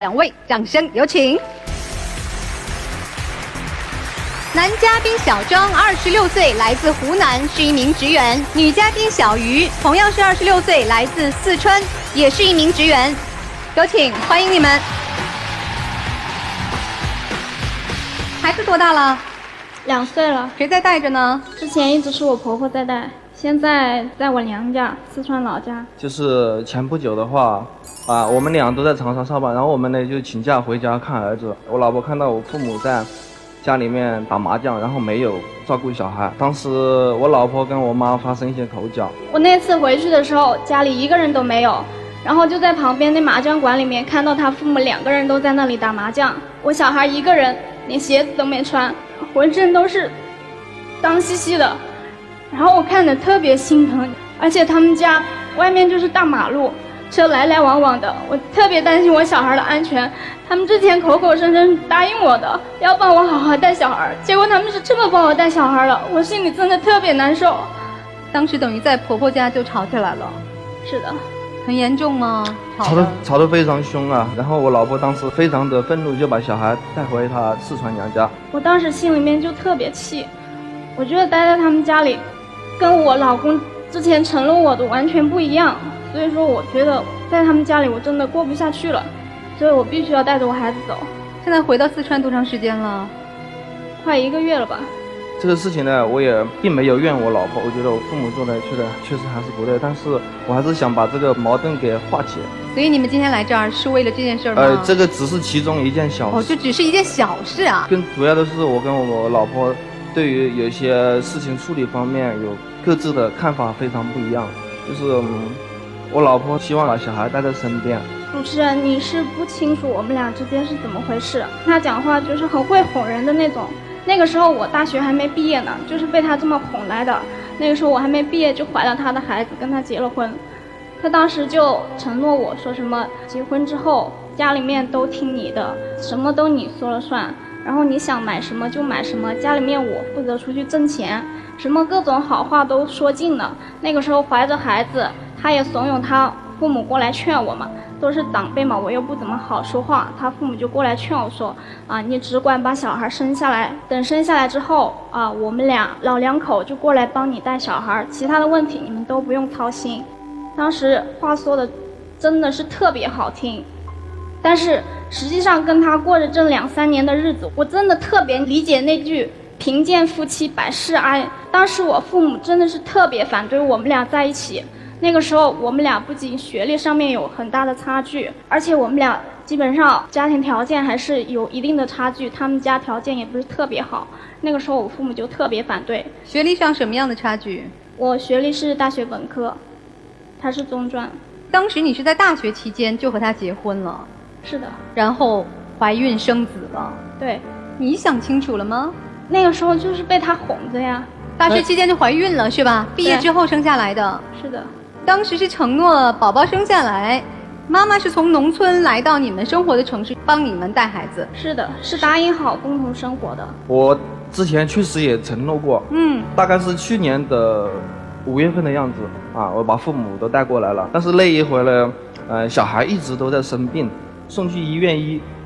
两位掌声有请。男嘉宾小张，26岁，来自湖南，是一名职员；女嘉宾小鱼，同样是26岁，来自四川，也是一名职员。有请，欢迎你们。孩子多大了？2岁了。谁在带着呢？之前一直是我婆婆在带，现在在我娘家，四川老家。就是前不久的话，我们俩都在长沙上班，然后我们呢就请假回家看儿子。我老婆看到我父母在家里面打麻将，然后没有照顾小孩。当时我老婆跟我妈发生一些口角。我那次回去的时候，家里一个人都没有，然后就在旁边那麻将馆里面看到他父母2个人都在那里打麻将，我小孩一个人连鞋子都没穿，浑身都是脏兮兮的，然后我看着特别心疼，而且他们家外面就是大马路，车来来往往的，我特别担心我小孩的安全。他们之前口口声声答应我的，要帮我好好带小孩，结果他们是这么帮我带小孩了，我心里真的特别难受。当时等于在婆婆家就吵起来了。是的。很严重吗？吵得非常凶啊！然后我老婆当时非常的愤怒，就把小孩带回她四川娘家。我当时心里面就特别气，我觉得待在他们家里，跟我老公之前承诺我的完全不一样，所以说我觉得在他们家里我真的过不下去了，所以我必须要带着我孩子走。现在回到四川多长时间了？快1个月了吧。这个事情呢，我也并没有怨我老婆，我觉得我父母做的确实还是不对，但是我还是想把这个矛盾给化解。所以你们今天来这儿是为了这件事吗？这个只是其中一件小事。就只是一件小事啊。更主要的是我跟我老婆对于有些事情处理方面有各自的看法非常不一样。就是我老婆希望把小孩带在身边。主持人，你是不清楚我们俩之间是怎么回事。他讲话就是很会哄人的那种。那个时候我大学还没毕业呢，就是被他这么哄来的。那个时候我还没毕业就怀了他的孩子，跟他结了婚。他当时就承诺我说什么结婚之后家里面都听你的，什么都你说了算，然后你想买什么就买什么，家里面我负责出去挣钱，什么各种好话都说尽了。那个时候怀着孩子，他也怂恿他父母过来劝我嘛，都是长辈嘛，我又不怎么好说话，他父母就过来劝我说你只管把小孩生下来，等生下来之后我们俩老2口就过来帮你带小孩，其他的问题你们都不用操心。当时话说的真的是特别好听，但是实际上跟他过着这2、3年的日子，我真的特别理解那句贫贱夫妻百事哀。当时我父母真的是特别反对我们俩在一起。那个时候我们俩不仅学历上面有很大的差距，而且我们俩基本上家庭条件还是有一定的差距，他们家条件也不是特别好。那个时候我父母就特别反对。学历上什么样的差距？我学历是大学本科，他是中专。当时你是在大学期间就和他结婚了？是的。然后怀孕生子了？对。你想清楚了吗？那个时候就是被他哄着呀。大学期间就怀孕了是吧？毕业之后生下来的？是的。当时是承诺宝宝生下来，妈妈是从农村来到你们生活的城市帮你们带孩子。是的，是答应好共同生活的。我之前确实也承诺过，大概是去年的5月份的样子我把父母都带过来了。但是那一回呢，小孩一直都在生病，送去医院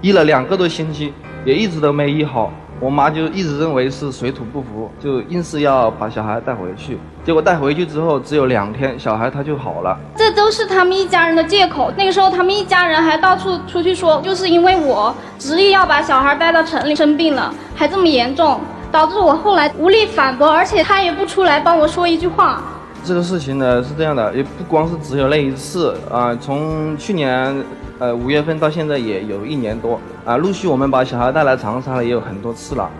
医了2个多星期，也一直都没医好。我妈就一直认为是水土不服，就硬是要把小孩带回去。结果带回去之后只有2天，小孩他就好了。这都是他们一家人的借口。那个时候他们一家人还到处出去说，就是因为我执意要把小孩带到城里生病了，还这么严重，导致我后来无力反驳，而且他也不出来帮我说一句话。这个事情呢是这样的，也不光是只有那一次从去年5月份到现在也有1年多陆续我们把小孩带来长沙了也有很多次了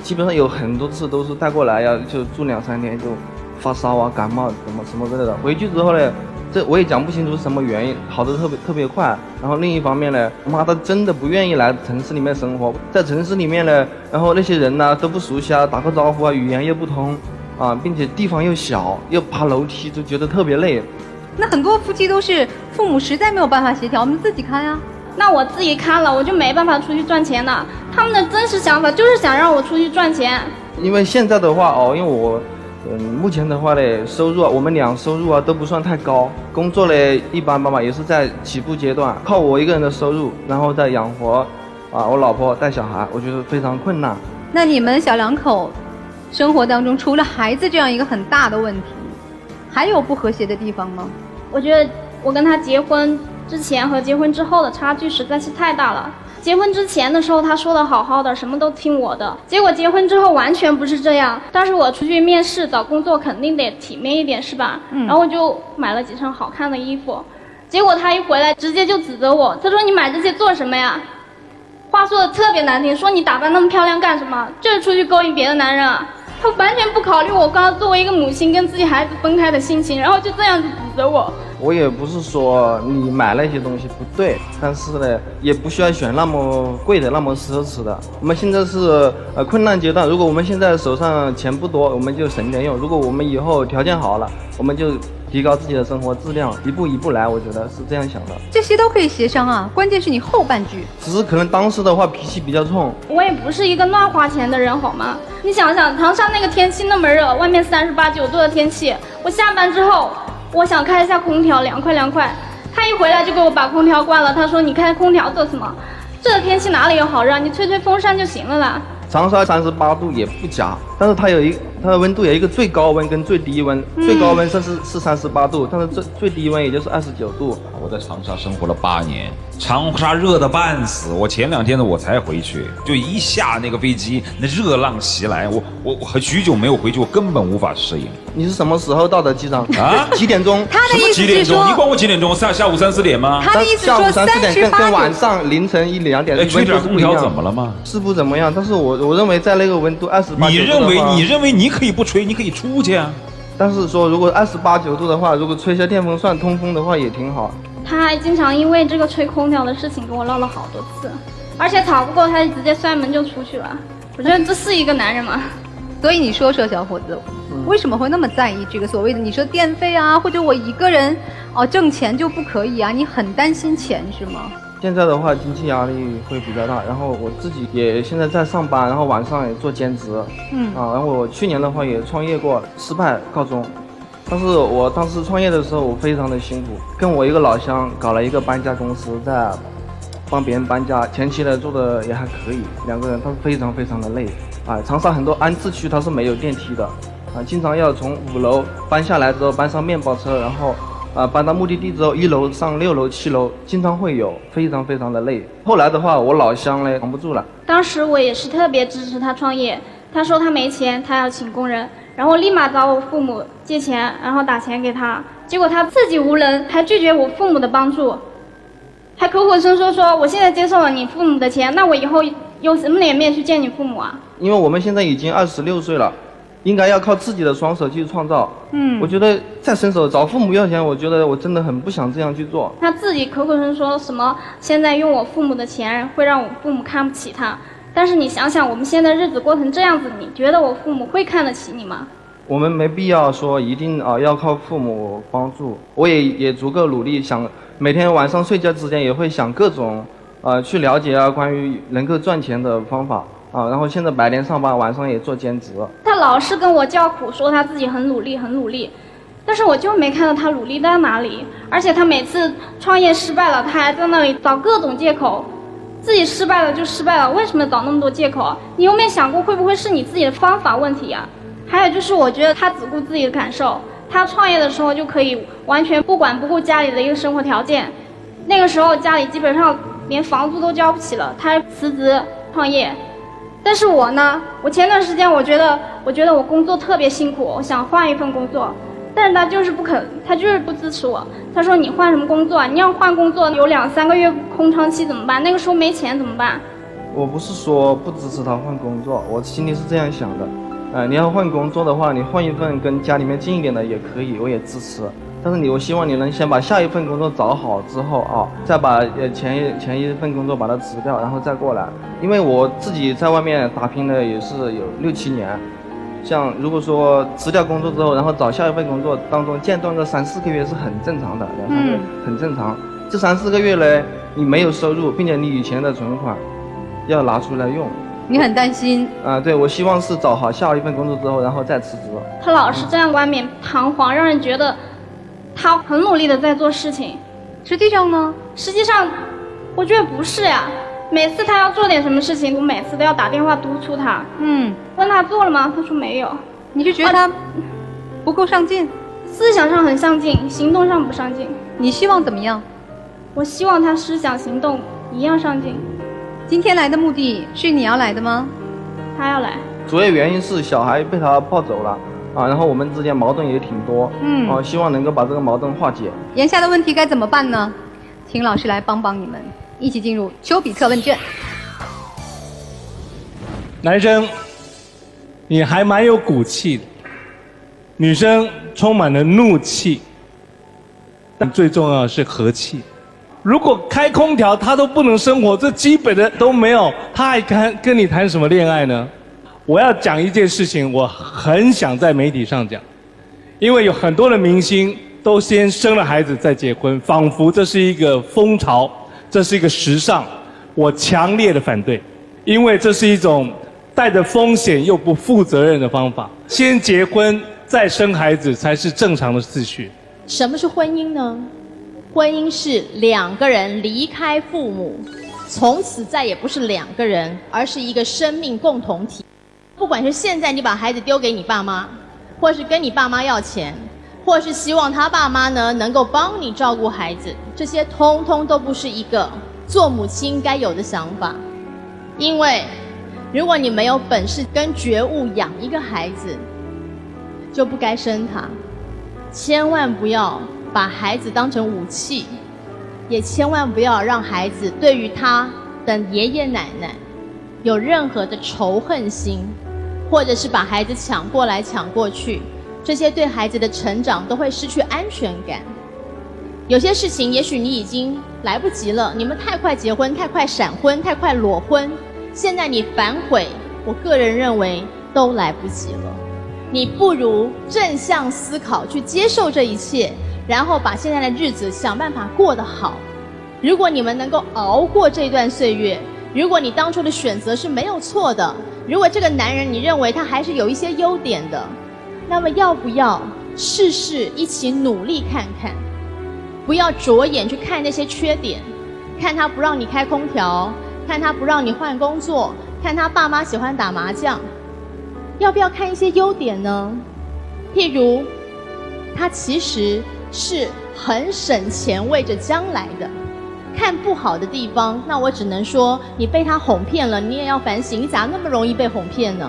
基本上有很多次都是带过来就住2、3天就发烧感冒什么之类的。回去之后呢，这我也讲不清楚是什么原因，好的特别快。然后另一方面呢，妈她真的不愿意来城市里面生活，在城市里面呢，然后那些人呢都不熟悉打个招呼语言又不通并且地方又小，又爬楼梯，就觉得特别累。那很多夫妻都是父母实在没有办法协调，我们自己看呀。那我自己看了，我就没办法出去赚钱了。他们的真实想法就是想让我出去赚钱。因为现在的话因为我目前的话呢，收入啊，我们俩收入啊都不算太高，工作呢一般般吧，也是在起步阶段，靠我一个人的收入，然后再养活我老婆带小孩，我觉得非常困难。那你们小两口生活当中，除了孩子这样一个很大的问题，还有不和谐的地方吗？我觉得我跟他结婚之前和结婚之后的差距实在是太大了。结婚之前的时候，他说的好好的，什么都听我的，结果结婚之后完全不是这样。当时我出去面试找工作，肯定得体面一点，是吧？然后我就买了几身好看的衣服，结果他一回来直接就指责我，他说你买这些做什么呀？话说的特别难听，说你打扮那么漂亮干什么？就是出去勾引别的男人啊！他完全不考虑我刚刚作为一个母亲跟自己孩子分开的心情，然后就这样子指责我。我也不是说你买那些东西不对，但是呢，也不需要选那么贵的、那么奢侈的。我们现在是困难阶段，如果我们现在手上钱不多，我们就省点用；如果我们以后条件好了，我们就提高自己的生活质量，一步一步来。我觉得是这样想的。这些都可以协商啊，关键是你后半句。只是可能当时的话脾气比较冲。我也不是一个乱花钱的人，好吗？你想想，唐山那个天气那么热，外面38、9度的天气，我下班之后，我想开一下空调，凉快凉快。他一回来就给我把空调关了，他说你开空调做什么？这个天气哪里有好热？你吹吹风扇就行了啦。长沙38度也不假，但是它的温度有一个最高温跟最低温，最高温是38度，但是最低温也就是29度。我在长沙生活了8年，长沙热得半死，我前2天呢我才回去，就一下那个飞机，那热浪袭来，我很许久没有回去，我根本无法适应。你是什么时候到的机场啊？几点钟？他的意思几点钟？是说，你管我几点钟？下午3、4点吗？他的意思说下午3、4点跟晚38上凌晨1、2点吹点空调怎么了吗？是不怎么样，但是我认为在那个温度28、9度，你认为你可以不吹，你可以出去啊。但是说如果28、9度的话，如果吹下电风扇通风的话也挺好。他还经常因为这个吹空调的事情跟我闹了好多次，而且吵不过他就直接摔门就出去了。我觉得这是一个男人吗？所以你说说，小伙子，为什么会那么在意这个所谓的你说电费啊，或者我一个人挣钱就不可以啊？你很担心钱是吗？现在的话经济压力会比较大，然后我自己也现在在上班，然后晚上也做兼职，然后我去年的话也创业过，失败告终。但是我当时创业的时候我非常的辛苦，跟我一个老乡搞了一个搬家公司，在帮别人搬家，前期呢做的也还可以，2个人他非常非常的累长沙很多安置区它是没有电梯的经常要从5楼搬下来之后搬上面包车，然后搬到目的地之后1楼上6楼7楼，经常会有，非常非常的累。后来的话我老乡呢扛不住了，当时我也是特别支持他创业，他说他没钱，他要请工人，然后立马找我父母借钱，然后打钱给他，结果他自己无能，还拒绝我父母的帮助，还口口声声说我现在接受了你父母的钱，那我以后有什么脸面去见你父母啊？因为我们现在已经26岁了，应该要靠自己的双手去创造。我觉得再伸手找父母要钱，我觉得我真的很不想这样去做。他自己口口声声说什么现在用我父母的钱会让我父母看不起他，但是你想想我们现在日子过成这样子，你觉得我父母会看得起你吗？我们没必要说一定要靠父母帮助，我也足够努力，想每天晚上睡觉之前也会想各种去了解关于能够赚钱的方法然后现在白天上班，晚上也做兼职。他老是跟我叫苦，说他自己很努力很努力，但是我就没看到他努力在哪里。而且他每次创业失败了，他还在那里找各种借口，自己失败了就失败了，为什么找那么多借口？你有没有想过会不会是你自己的方法问题啊？还有就是我觉得他只顾自己的感受，他创业的时候就可以完全不管不顾家里的一个生活条件，那个时候家里基本上连房租都交不起了，他辞职创业。但是我呢，我前段时间我觉得我工作特别辛苦，我想换一份工作，但是他就是不肯，他就是不支持我。他说你换什么工作？你要换工作有2、3个月空窗期怎么办？那个时候没钱怎么办？我不是说不支持他换工作，我心里是这样想的。你要换工作的话，你换一份跟家里面近一点的也可以，我也支持。但是我希望你能先把下一份工作找好之后再把前一份工作把它辞掉，然后再过来。因为我自己在外面打拼的也是有6、7年，像如果说辞掉工作之后，然后找下一份工作当中间断个3、4个月是很正常的，2、3个月很正常。这3、4个月呢，你没有收入，并且你以前的存款要拿出来用，你很担心啊？对，我希望是找好下一份工作之后，然后再辞职。他老是这样冠冕堂皇，让人觉得他很努力的在做事情。实际上呢？实际上，我觉得不是呀。每次他要做点什么事情，我每次都要打电话督促他。问他做了吗？他说没有。你就觉得他不够上进？思想上很上进，行动上不上进。你希望怎么样？我希望他思想行动一样上进。今天来的目的是你要来的吗？他要来。主要原因是小孩被他抱走了啊，然后我们之间矛盾也挺多。希望能够把这个矛盾化解。眼下的问题该怎么办呢？请老师来帮帮你们，一起进入丘比特问卷。男生，你还蛮有骨气的；女生充满了怒气，但最重要的是和气。如果开空调他都不能生活，这基本的都没有，他还跟你谈什么恋爱呢？我要讲一件事情，我很想在媒体上讲，因为有很多的明星都先生了孩子再结婚，仿佛这是一个风潮，这是一个时尚。我强烈的反对，因为这是一种带着风险又不负责任的方法。先结婚再生孩子才是正常的次序。什么是婚姻呢？婚姻是两个人离开父母，从此再也不是两个人，而是一个生命共同体。不管是现在你把孩子丢给你爸妈，或是跟你爸妈要钱，或是希望他爸妈呢能够帮你照顾孩子，这些通通都不是一个做母亲该有的想法。因为如果你没有本事跟觉悟养一个孩子，就不该生他。千万不要把孩子当成武器，也千万不要让孩子对于他的爷爷奶奶有任何的仇恨心，或者是把孩子抢过来抢过去，这些对孩子的成长都会失去安全感。有些事情也许你已经来不及了，你们太快结婚，太快闪婚，太快裸婚，现在你反悔，我个人认为都来不及了。你不如正向思考，去接受这一切，然后把现在的日子想办法过得好。如果你们能够熬过这段岁月，如果你当初的选择是没有错的，如果这个男人你认为他还是有一些优点的，那么要不要试试一起努力看看？不要着眼去看那些缺点，看他不让你开空调，看他不让你换工作，看他爸妈喜欢打麻将。要不要看一些优点呢？譬如他其实是很省钱为着将来的。看不好的地方，那我只能说你被他哄骗了，你也要反省，你咋那么容易被哄骗呢？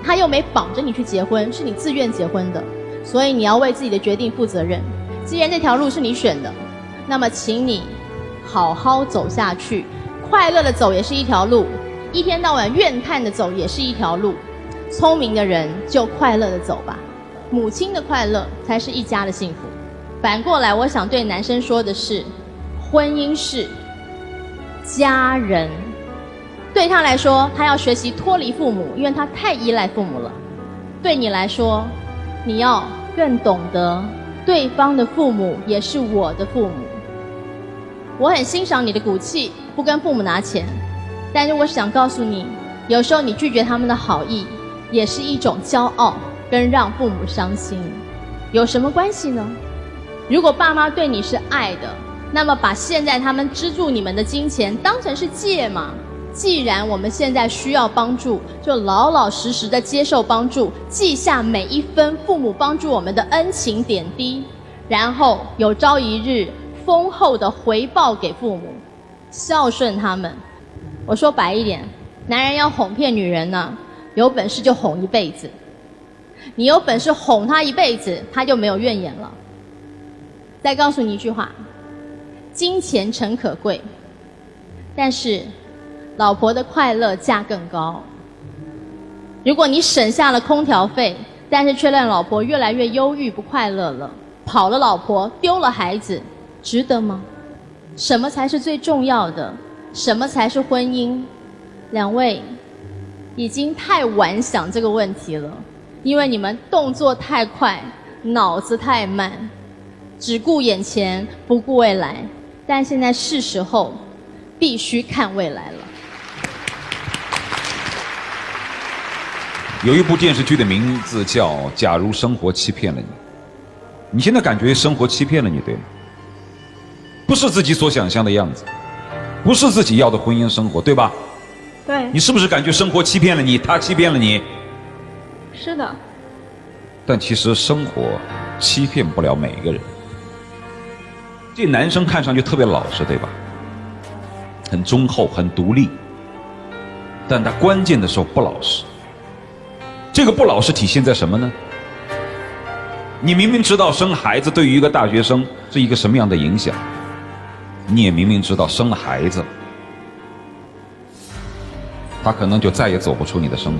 他又没绑着你去结婚，是你自愿结婚的，所以你要为自己的决定负责任。既然这条路是你选的，那么请你好好走下去，快乐的走也是一条路，一天到晚怨叹的走也是一条路。聪明的人就快乐的走吧，母亲的快乐才是一家的幸福。反过来，我想对男生说的是，婚姻是家人。对他来说，他要学习脱离父母，因为他太依赖父母了。对你来说，你要更懂得对方的父母也是我的父母。我很欣赏你的骨气，不跟父母拿钱，但是我想告诉你，有时候你拒绝他们的好意也是一种骄傲跟让父母伤心。有什么关系呢？如果爸妈对你是爱的，那么把现在他们资助你们的金钱当成是借嘛。既然我们现在需要帮助，就老老实实的接受帮助，记下每一分父母帮助我们的恩情点滴，然后有朝一日丰厚的回报给父母，孝顺他们。我说白一点，男人要哄骗女人呢，有本事就哄一辈子，你有本事哄他一辈子，他就没有怨言了。再告诉你一句话，金钱诚可贵，但是老婆的快乐价更高。如果你省下了空调费，但是却让老婆越来越忧郁不快乐了，跑了老婆，丢了孩子，值得吗？什么才是最重要的？什么才是婚姻？两位已经太晚想这个问题了，因为你们动作太快，脑子太慢，只顾眼前不顾未来。但现在是时候必须看未来了。有一部电视剧的名字叫《假如生活欺骗了你》。你现在感觉生活欺骗了你，对吗？不是自己所想象的样子，不是自己要的婚姻生活，对吧？对。你是不是感觉生活欺骗了你，他欺骗了你？是的。但其实生活欺骗不了每一个人。这男生看上去特别老实，对吧？很忠厚，很独立，但他关键的时候不老实。这个不老实体现在什么呢？你明明知道生孩子对于一个大学生是一个什么样的影响，你也明明知道生了孩子，他可能就再也走不出你的生活。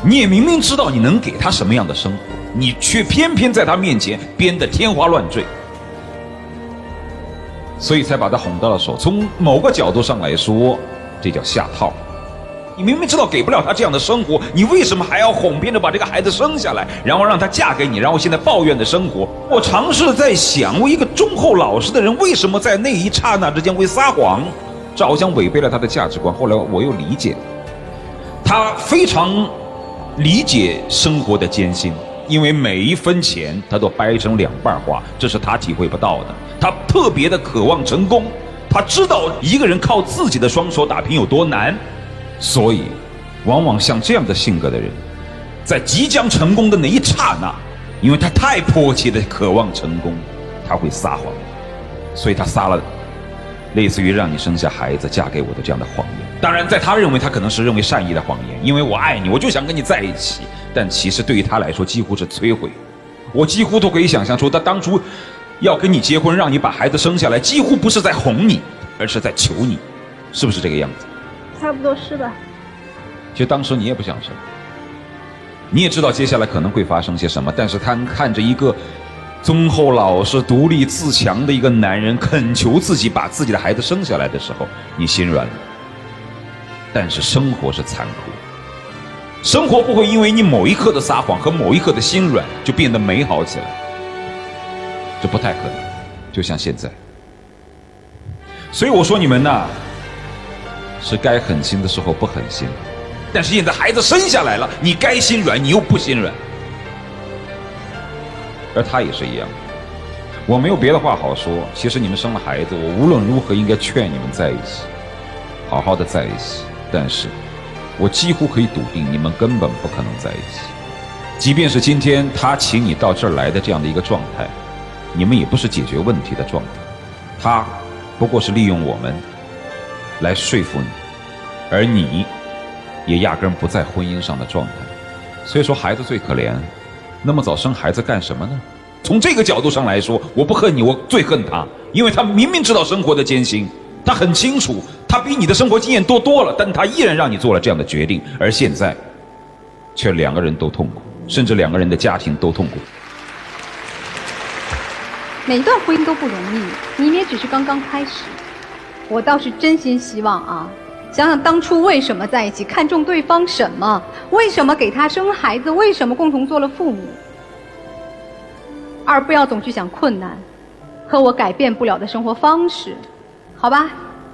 你也明明知道你能给他什么样的生活，你却偏偏在他面前编得天花乱坠，所以才把他哄到了手。从某个角度上来说，这叫下套。你明明知道给不了他这样的生活，你为什么还要哄骗着把这个孩子生下来，然后让他嫁给你，然后现在抱怨的生活？我尝试在想，我一个忠厚老实的人，为什么在那一刹那之间会撒谎？这好像违背了他的价值观。后来我又理解，他非常理解生活的艰辛，因为每一分钱他都掰成两半花，这是他体会不到的。他特别的渴望成功，他知道一个人靠自己的双手打拼有多难，所以往往像这样的性格的人，在即将成功的那一刹那，因为他太迫切的渴望成功，他会撒谎，所以他撒了类似于让你生下孩子嫁给我的这样的谎言。当然在他认为，他可能是认为善意的谎言，因为我爱你，我就想跟你在一起，但其实对于他来说几乎是摧毁。我几乎都可以想象出他当初要跟你结婚，让你把孩子生下来，几乎不是在哄你，而是在求你，是不是这个样子？差不多是吧。其实当时你也不想生，你也知道接下来可能会发生些什么，但是他看着一个忠厚老实、独立自强的一个男人恳求自己把自己的孩子生下来的时候，你心软了。但是生活是残酷的，生活不会因为你某一刻的撒谎和某一刻的心软就变得美好起来，这不太可能，就像现在。所以我说你们呐，是该狠心的时候不狠心，但是现在孩子生下来了，你该心软你又不心软。而他也是一样，我没有别的话好说，其实你们生了孩子，我无论如何应该劝你们在一起，好好的在一起，但是我几乎可以笃定你们根本不可能在一起。即便是今天他请你到这儿来的这样的一个状态，你们也不是解决问题的状态，他不过是利用我们来说服你，而你也压根不在婚姻上的状态。所以说孩子最可怜，那么早生孩子干什么呢？从这个角度上来说，我不恨你，我最恨他，因为他明明知道生活的艰辛，他很清楚，他比你的生活经验多了，但他依然让你做了这样的决定，而现在却两个人都痛苦，甚至两个人的家庭都痛苦。每一段婚姻都不容易，你们也只是刚刚开始。我倒是真心希望啊，想想当初为什么在一起，看重对方什么，为什么给他生孩子，为什么共同做了父母，而不要总去想困难和我改变不了的生活方式。好吧，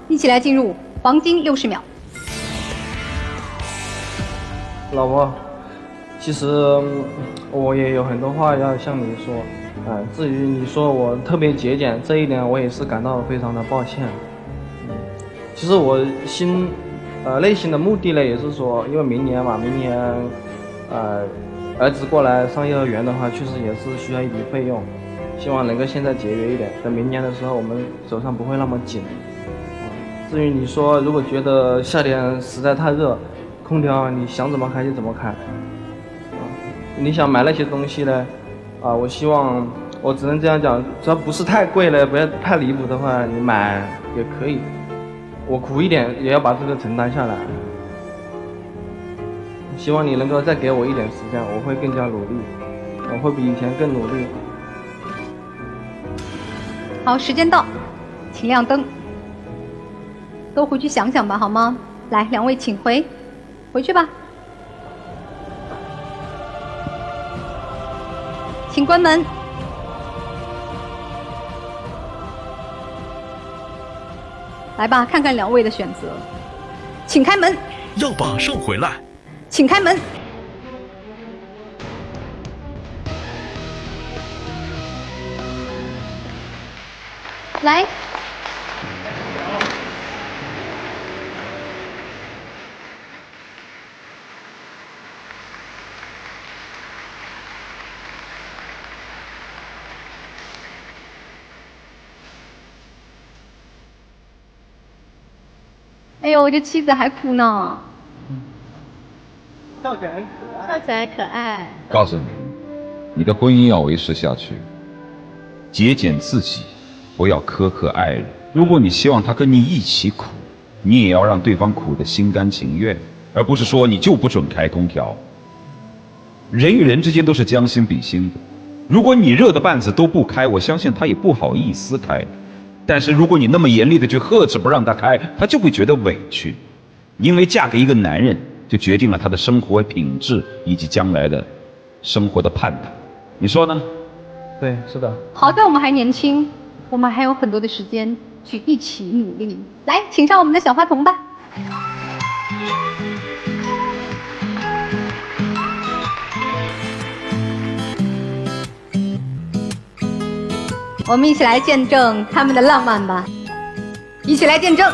一起来进入黄金60秒。老婆，其实我也有很多话要向你说，至于你说我特别节俭这一点，我也是感到非常的抱歉。其实我内心的目的呢，也是说，因为明年儿子过来上幼儿园的话，确实也是需要一笔费用，希望能够现在节约一点，等明年的时候我们手上不会那么紧。至于你说如果觉得夏天实在太热，空调你想怎么开就怎么开，你想买那些东西呢，我希望我只能这样讲，只要不是太贵了，不要太离谱的话，你买也可以，我苦一点也要把这个承担下来。希望你能够再给我一点时间，我会更加努力，我会比以前更努力。好，时间到，请亮灯。都回去想想吧，好吗？来，两位请回去吧。请关门。来吧，看看两位的选择，请开门。要马上回来。请开门。来。哎呦，这妻子还哭呢。笑起来可爱。告诉你，你的婚姻要维持下去，节俭自己，不要苛刻爱人。如果你希望他跟你一起苦，你也要让对方苦得心甘情愿，而不是说你就不准开空调。人与人之间都是将心比心的，如果你热的半死都不开，我相信他也不好意思开。但是如果你那么严厉的去呵斥不让他开，他就会觉得委屈，因为嫁给一个男人就决定了他的生活品质以及将来的生活的盼头。你说呢？对，是的。好在我们还年轻，我们还有很多的时间去一起努力。来，请上我们的小花童吧。我们一起来见证他们的浪漫吧，一起来见证。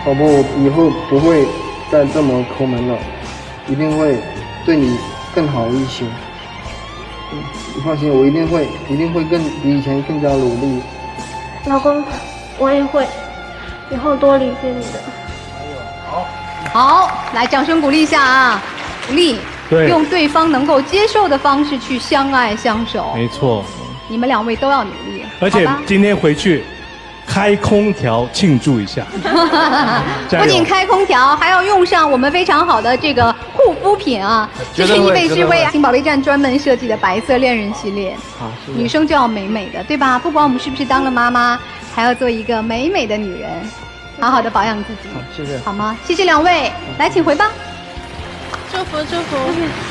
宝宝，我以后不会再这么抠门了，一定会对你更好一些。你放心，我一定会比以前更加努力。老公，我也会以后多理解你的。好，来，掌声鼓励一下啊！鼓励，对，用对方能够接受的方式去相爱相守。没错，你们两位都要努力。而且好吧今天回去开空调庆祝一下。不仅开空调，还要用上我们非常好的这个护肤品啊！这是易贝之威啊，新宝贝站专门设计的白色恋人系列。女生就要美美的，对吧？不管我们是不是当了妈妈，还要做一个美美的女人，好好的保养自己。好，谢谢。好吗？谢谢两位，来，请回吧。祝福祝福。